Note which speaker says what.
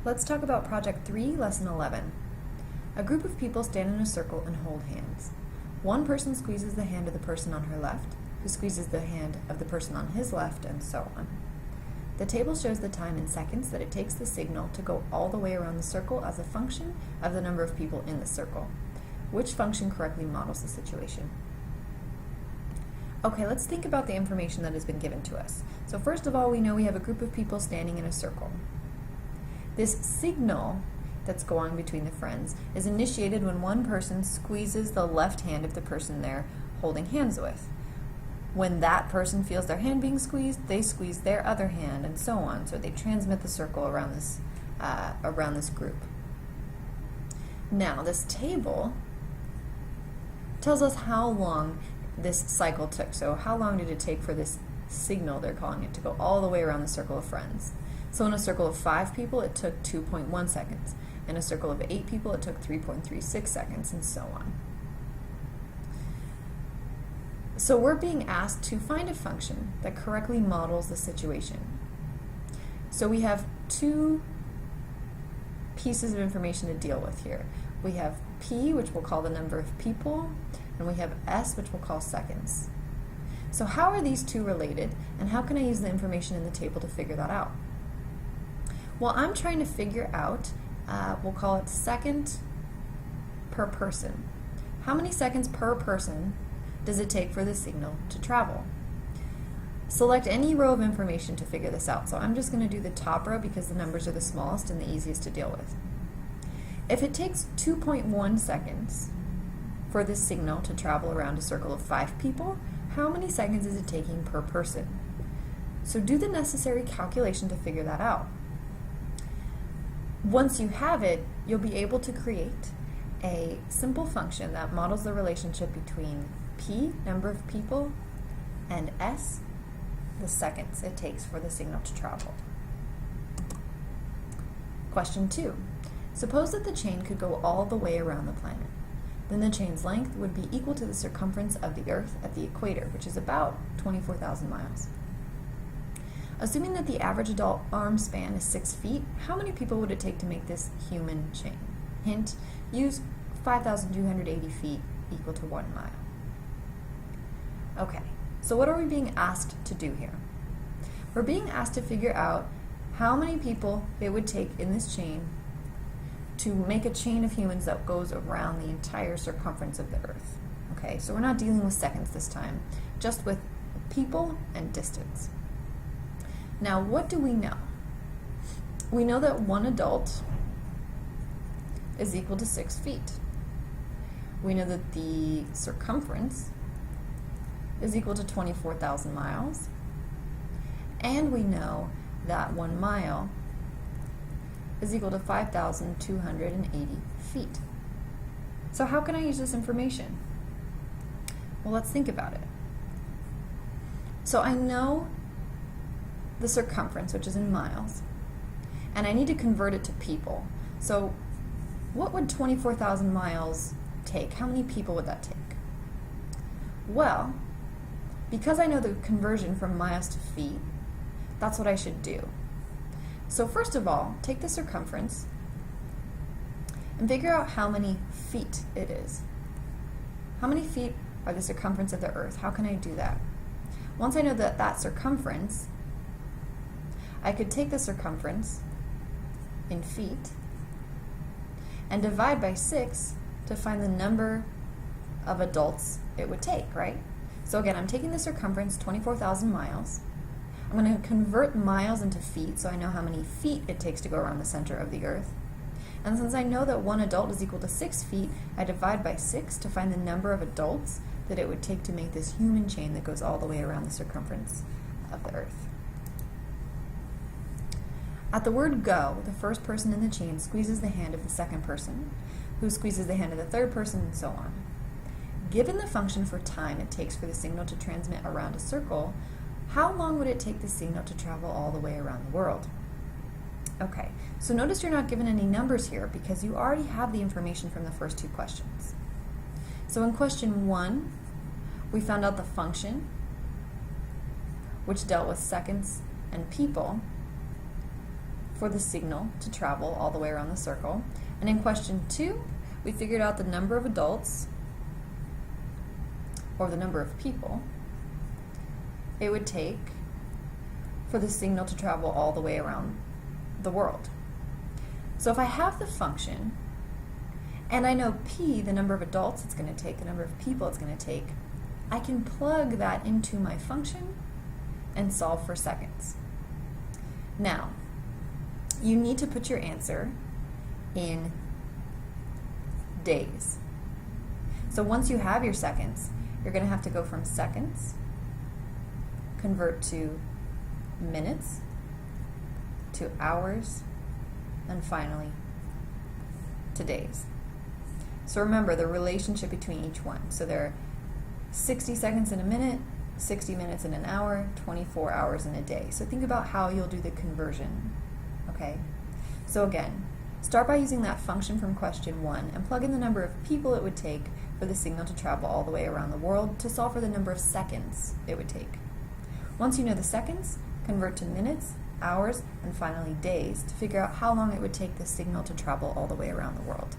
Speaker 1: Let's talk about Project 3, Lesson 11. A group of people stand in a circle and hold hands. One person squeezes the hand of the person on her left, who squeezes the hand of the person on his left, and so on. The table shows the time in seconds that it takes the signal to go all the way around the circle as a function of the number of people in the circle. Which function correctly models the situation? Okay, let's think about the information that has been given to us. So first of all, we know we have a group of people standing in a circle. This signal that's going between the friends is initiated when one person squeezes the left hand of the person they're holding hands with. When that person feels their hand being squeezed, they squeeze their other hand, and so on. So they transmit the circle around this group. Now, this table tells us how long this cycle took. So how long did it take for this signal, they're calling it, to go all the way around the circle of friends? So in a circle of 5 people, it took 2.1 seconds. In a circle of 8 people, it took 3.36 seconds, and so on. So we're being asked to find a function that correctly models the situation. So we have two pieces of information to deal with here. We have P, which we'll call the number of people, and we have S, which we'll call seconds. So how are these two related, and how can I use the information in the table to figure that out? Well, I'm trying to figure out, we'll call it second per person. How many seconds per person does it take for the signal to travel? Select any row of information to figure this out. So I'm just going to do the top row because the numbers are the smallest and the easiest to deal with. If it takes 2.1 seconds for this signal to travel around a circle of 5 people, how many seconds is it taking per person? So do the necessary calculation to figure that out. Once you have it, you'll be able to create a simple function that models the relationship between P, number of people, and S, the seconds it takes for the signal to travel. Question 2. Suppose that the chain could go all the way around the planet. Then the chain's length would be equal to the circumference of the Earth at the equator, which is about 24,000 miles. Assuming that the average adult arm span is 6 feet, how many people would it take to make this human chain? Hint, use 5,280 feet equal to 1 mile. Okay, so what are we being asked to do here? We're being asked to figure out how many people it would take in this chain to make a chain of humans that goes around the entire circumference of the Earth. Okay, so we're not dealing with seconds this time, just with people and distance. Now, what do we know? We know that one adult is equal to 6 feet. We know that the circumference is equal to 24,000 miles. And we know that 1 mile is equal to 5,280 feet. So how can I use this information? Well, let's think about it. So I know the circumference, which is in miles, and I need to convert it to people. So what would 24,000 miles take? How many people would that take? Well, because I know the conversion from miles to feet, that's what I should do. So first of all, take the circumference and figure out how many feet it is. How many feet are the circumference of the Earth? How can I do that? Once I know that circumference, I could take the circumference in feet and divide by 6 to find the number of adults it would take, right? So again, I'm taking the circumference, 24,000 miles. I'm going to convert miles into feet so I know how many feet it takes to go around the center of the Earth. And since I know that one adult is equal to 6 feet, I divide by 6 to find the number of adults that it would take to make this human chain that goes all the way around the circumference of the Earth. At the word go, the first person in the chain squeezes the hand of the second person, who squeezes the hand of the third person, and so on. Given the function for time it takes for the signal to transmit around a circle, how long would it take the signal to travel all the way around the world? Okay, so notice you're not given any numbers here because you already have the information from the first two questions. So in question 1, we found out the function, which dealt with seconds and people. for the signal to travel all the way around the circle. And in question 2, we figured out the number of adults, or the number of people, it would take for the signal to travel all the way around the world. So if I have the function, and I know P, the number of adults it's going to take, the number of people it's going to take, I can plug that into my function and solve for seconds. Now, you need to put your answer in days. So once you have your seconds, you're going to have to go from seconds, convert to minutes, to hours, and finally to days. So remember the relationship between each one. So there are 60 seconds in a minute, 60 minutes in an hour, 24 hours in a day. So think about how you'll do the conversion, okay? So again, start by using that function from question 1 and plug in the number of people it would take for the signal to travel all the way around the world to solve for the number of seconds it would take. Once you know the seconds, convert to minutes, hours, and finally days to figure out how long it would take the signal to travel all the way around the world.